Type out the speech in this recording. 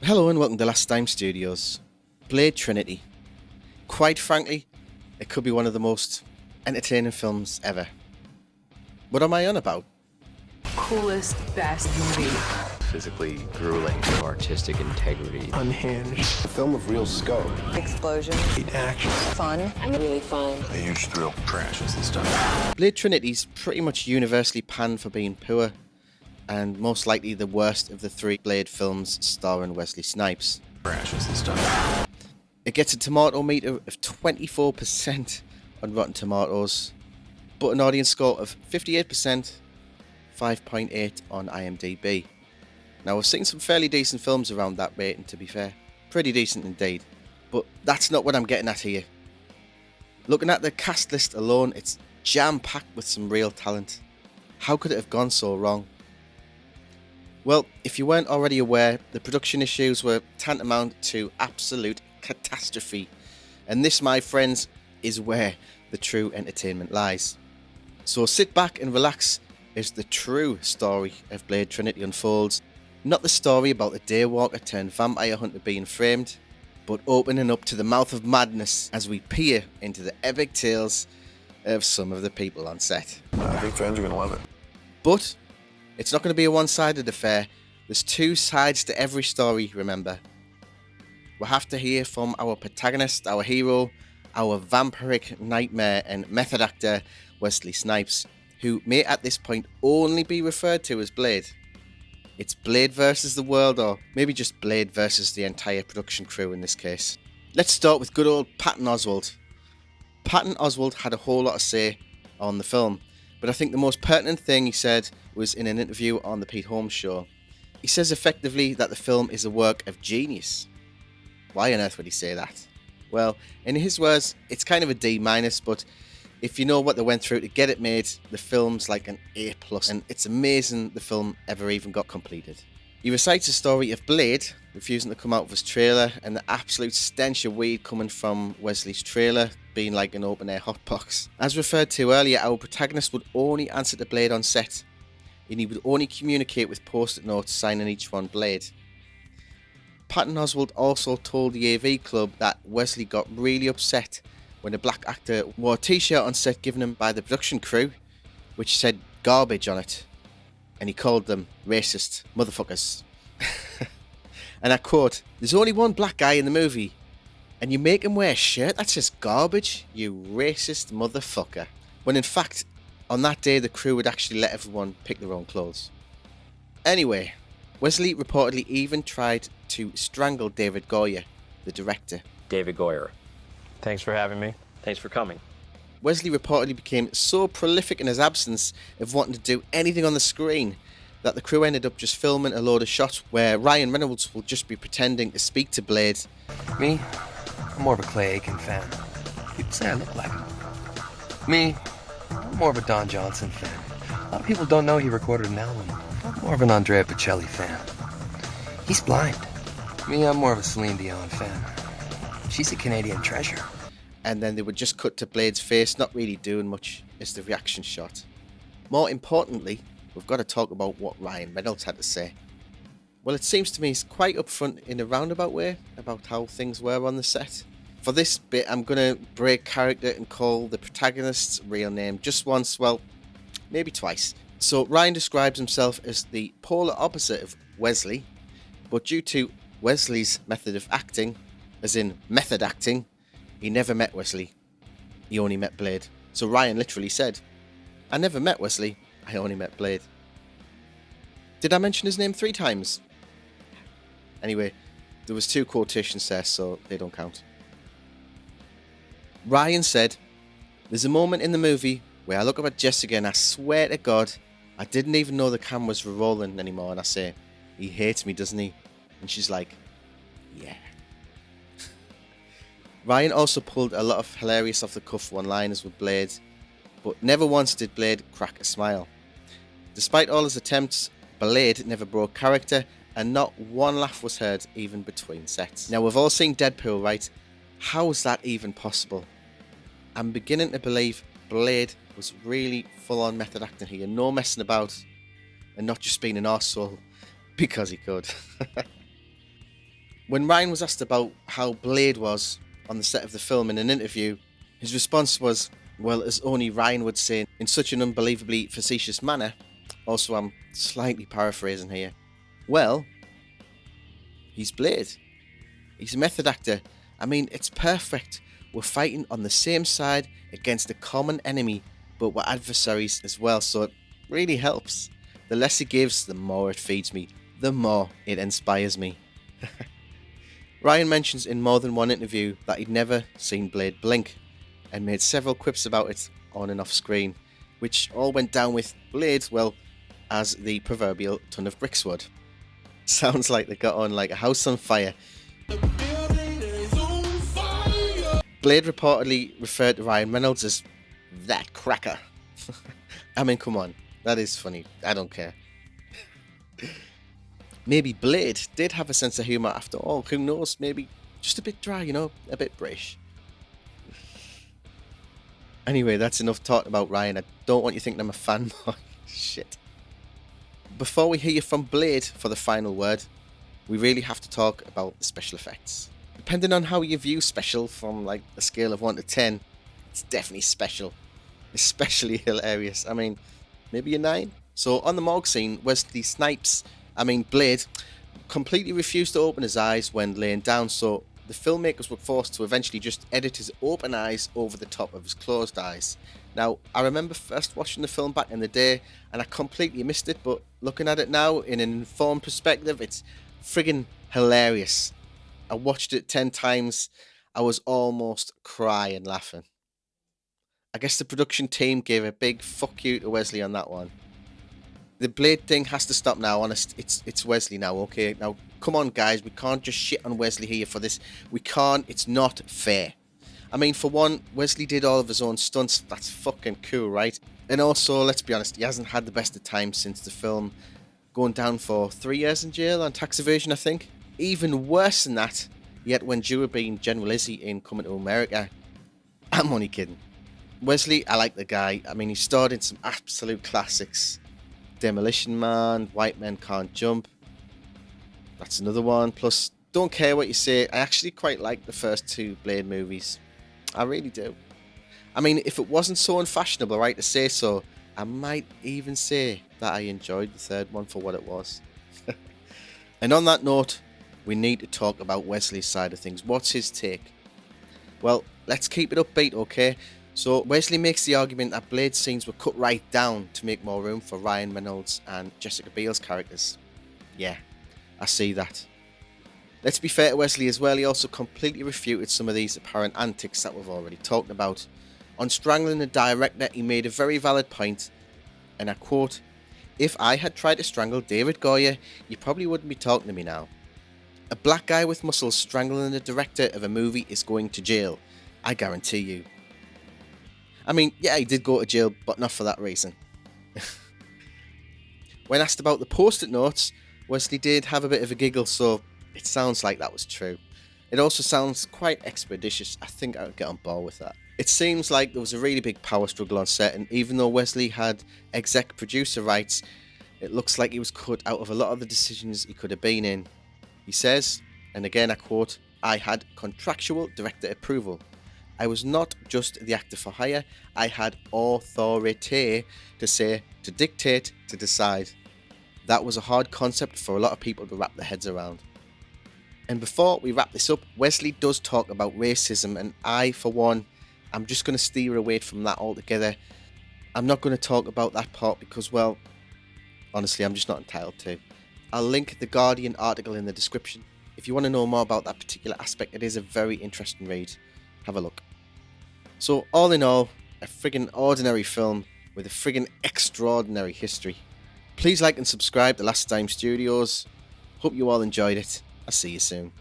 Hello and welcome to Last Time Studios. Blade Trinity. Quite frankly, it could be one of the most entertaining films ever. What am I on about? Coolest, best movie. Physically grueling. Artistic integrity. Unhinged. A film of real scope. Explosions. Action. Fun. Really fun. A huge thrill. Crashes and stuff. Blade Trinity's pretty much universally panned for being poor, and most likely the worst of the three Blade films starring Wesley Snipes. Crashes and stuff. It gets a tomato meter of 24% on Rotten Tomatoes, but an audience score of 58%, 5.8 on IMDb. Now, I've seen some fairly decent films around that rating, to be fair. Pretty decent indeed. But that's not what I'm getting at here. Looking at the cast list alone, it's jam-packed with some real talent. How could it have gone so wrong? Well, if you weren't already aware, the production issues were tantamount to absolute catastrophe. And this, my friends, is where the true entertainment lies. So sit back and relax as the true story of Blade Trinity unfolds. Not the story about a daywalker turned vampire hunter being framed, but opening up to the mouth of madness as we peer into the epic tales of some of the people on set. I think fans are going to love it. But it's not going to be a one-sided affair. There's two sides to every story, remember. We'll have to hear from our protagonist, our hero, our vampiric nightmare and method actor, Wesley Snipes, who may at this point only be referred to as Blade. It's Blade versus the world, or maybe just Blade versus the entire production crew in this case. Let's start with good old Patton Oswalt. Patton Oswalt had a whole lot to say on the film, but I think the most pertinent thing he said was in an interview on the Pete Holmes show. He says effectively that the film is a work of genius. Why on earth would he say that? Well, in his words, it's kind of a D-, but if you know what they went through to get it made, the film's like an A+, and it's amazing the film ever even got completed. He recites the story of Blade refusing to come out of his trailer, and the absolute stench of weed coming from Wesley's trailer being like an open-air hotbox. As referred to earlier, our protagonist would only answer to Blade on set, and he would only communicate with post-it notes signing each one Blade. Patton Oswalt also told the AV Club that Wesley got really upset when a black actor wore a t-shirt on set given him by the production crew, which said garbage on it, and he called them racist motherfuckers. And I quote, "There's only one black guy in the movie, and you make him wear a shirt that says garbage, you racist motherfucker." When in fact, on that day the crew would actually let everyone pick their own clothes. Anyway, Wesley reportedly even tried to strangle David Goyer, the director. David Goyer. Thanks for having me. Thanks for coming. Wesley reportedly became so prolific in his absence of wanting to do anything on the screen that the crew ended up just filming a load of shots where Ryan Reynolds will just be pretending to speak to Blade. Me? I'm more of a Clay Aiken fan. People say I look like him. Me? I'm more of a Don Johnson fan. A lot of people don't know he recorded an album. I'm more of an Andrea Bocelli fan. He's blind. Me, I'm more of a Celine Dion fan. She's a Canadian treasure. And then they would just cut to Blade's face, not really doing much as the reaction shot. More importantly, we've got to talk about what Ryan Reynolds had to say. Well, it seems to me he's quite upfront in a roundabout way about how things were on the set. For this bit, I'm going to break character and call the protagonist's real name just once, well, maybe twice. So Ryan describes himself as the polar opposite of Wesley, but due to Wesley's method of acting, as in method acting, he never met Wesley. He only met Blade. So Ryan literally said, "I never met Wesley, I only met Blade." Did I mention his name 3 times? Anyway, there was 2 quotations there, so they don't count. Ryan said, "There's a moment in the movie where I look up at Jessica and I swear to God, I didn't even know the cameras were rolling anymore, and I say, 'He hates me, doesn't he?' And she's like, 'Yeah.'" Ryan also pulled a lot of hilarious off-the-cuff one-liners with Blade, but never once did Blade crack a smile. Despite all his attempts, Blade never broke character, and not one laugh was heard even between sets. Now, we've all seen Deadpool, right? How is that even possible? I'm beginning to believe Blade was really full-on method acting here, no messing about, and not just being an arsehole because he could. When Ryan was asked about how Blade was on the set of the film in an interview, his response was, well, as only Ryan would say in such an unbelievably facetious manner. Also, I'm slightly paraphrasing here. Well, he's Blade. He's a method actor. I mean, it's perfect. We're fighting on the same side against a common enemy, but we're adversaries as well, so it really helps. The less he gives, the more it feeds me, the more it inspires me. Ryan mentions in more than one interview that he'd never seen Blade blink, and made several quips about it on and off screen, which all went down with Blade, well, as the proverbial ton of bricks would. Sounds like they got on like a house on fire. Blade reportedly referred to Ryan Reynolds as that cracker. I mean, come on, that is funny. I don't care. Maybe Blade did have a sense of humour after all. Who knows? Maybe just a bit dry, you know, a bit British. Anyway, that's enough talking about Ryan. I don't want you thinking I'm a fanboy. Shit. Before we hear from Blade for the final word, we really have to talk about the special effects. Depending on how you view special from like a scale of 1 to 10, it's definitely special. Especially hilarious. I mean, maybe a 9? So on the morgue scene, Wesley Snipes, Blade, completely refused to open his eyes when laying down, so the filmmakers were forced to eventually just edit his open eyes over the top of his closed eyes. Now, I remember first watching the film back in the day, and I completely missed it, but looking at it now in an informed perspective, it's friggin' hilarious. I watched it 10 times, I was almost crying laughing. I guess the production team gave a big fuck you to Wesley on that one. The Blade thing has to stop now, honest. It's Wesley now, okay? Now, come on, guys. We can't just shit on Wesley here for this. We can't. It's not fair. I mean, for one, Wesley did all of his own stunts. That's fucking cool, right? And also, let's be honest, he hasn't had the best of times since the film, going down for 3 years in jail on tax evasion, I think. Even worse than that, yet when due of being General Izzy in Coming to America. I'm only kidding. Wesley, I like the guy. I mean, he starred in some absolute classics. Demolition Man, White Men Can't Jump. That's another one. Plus, don't care what you say, I actually quite like the first 2 Blade movies. I really do. I mean, if it wasn't so unfashionable, right, to say so, I might even say that I enjoyed the third one for what it was. And on that note, we need to talk about Wesley's side of things. What's his take? Well, let's keep it upbeat, okay? So Wesley makes the argument that Blade's scenes were cut right down to make more room for Ryan Reynolds and Jessica Biel's characters. Yeah, I see that. Let's be fair to Wesley as well, he also completely refuted some of these apparent antics that we've already talked about. On strangling the director, he made a very valid point, and I quote, "If I had tried to strangle David Goyer, you probably wouldn't be talking to me now. A black guy with muscles strangling the director of a movie is going to jail, I guarantee you." I mean, yeah, he did go to jail, but not for that reason. When asked about the post-it notes, Wesley did have a bit of a giggle, so it sounds like that was true. It also sounds quite expeditious. I think I would get on board with that. It seems like there was a really big power struggle on set, and even though Wesley had exec producer rights, it looks like he was cut out of a lot of the decisions he could have been in. He says, and again I quote, "I had contractual director approval. I was not just the actor for hire, I had authority to say, to dictate, to decide. That was a hard concept for a lot of people to wrap their heads around." And before we wrap this up, Wesley does talk about racism, and I, for one, I'm just going to steer away from that altogether. I'm not going to talk about that part because, well, honestly, I'm just not entitled to. I'll link the Guardian article in the description. If you want to know more about that particular aspect, it is a very interesting read. Have a look. So, all in all, a friggin' ordinary film with a friggin' extraordinary history. Please like and subscribe to Last Time Studios. Hope you all enjoyed it. I'll see you soon.